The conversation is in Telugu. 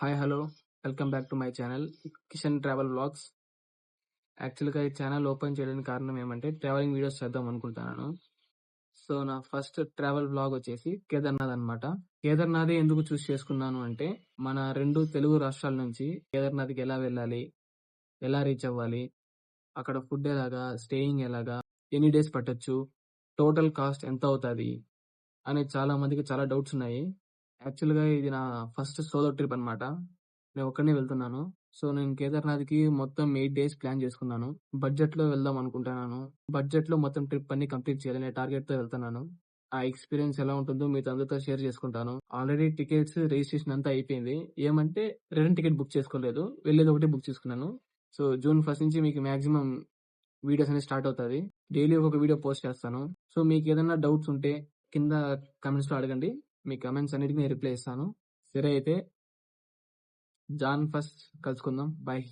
Hi hello welcome back to my channel Kishan travel vlogs. యాక్చువల్గా ఈ ఛానల్ ఓపెన్ చేయడానికి కారణం ఏమంటే ట్రావెలింగ్ వీడియోస్ చేద్దాం అనుకుంటున్నాను. సో నా ఫస్ట్ ట్రావెల్ వ్లాగ్ వచ్చేసి కేదార్నాథ్ అనమాట. కేదార్నాథ్ ఎందుకు చూస్ చేసుకున్నాను అంటే మన రెండు తెలుగు రాష్ట్రాల నుంచి కేదార్నాథ్కి ఎలా వెళ్ళాలి, ఎలా రీచ్ అవ్వాలి, అక్కడ ఫుడ్ ఎలాగా, స్టేయింగ్ ఎలాగా, ఎన్ని డేస్ పట్టొచ్చు, టోటల్ కాస్ట్ ఎంత అవుతుంది అని చాలా మందికి చాలా డౌట్స్ ఉన్నాయి. యాక్చువల్గా ఇది నా ఫస్ట్ సోలో ట్రిప్ అనమాట. నేను ఒక్కడినే వెళ్తున్నాను. సో నేను కేదార్నాథ్కి మొత్తం 8 డేస్ ప్లాన్ చేసుకున్నాను. బడ్జెట్ లో వెళ్దాం అనుకుంటున్నాను. బడ్జెట్ లో మొత్తం ట్రిప్ అన్ని కంప్లీట్ చేయాలి అనే టార్గెట్ తో వెళ్తున్నాను. ఆ ఎక్స్పీరియన్స్ ఎలా ఉంటుందో మీతో అందరితో షేర్ చేసుకుంటాను. ఆల్రెడీ టికెట్స్ రిజిస్ట్రేషన్ అంతా అయిపోయింది. ఏమంటే రిటర్న్ టికెట్ బుక్ చేసుకోలేదు, వెళ్ళేది ఒకటి బుక్ చేసుకున్నాను. సో జూన్ 1 నుంచి మీకు మాక్సిమం వీడియోస్ అనేది స్టార్ట్ అవుతుంది. డైలీ ఒక వీడియో పోస్ట్ చేస్తాను. సో మీకు ఏదైనా డౌట్స్ ఉంటే కింద కమెంట్స్ లో అడగండి. మీ కమెంట్స్ అన్నిటికీ నేను రిప్లై ఇస్తాను. సరే అయితే జాన్ 1 కలుసుకుందాం. బాయ్.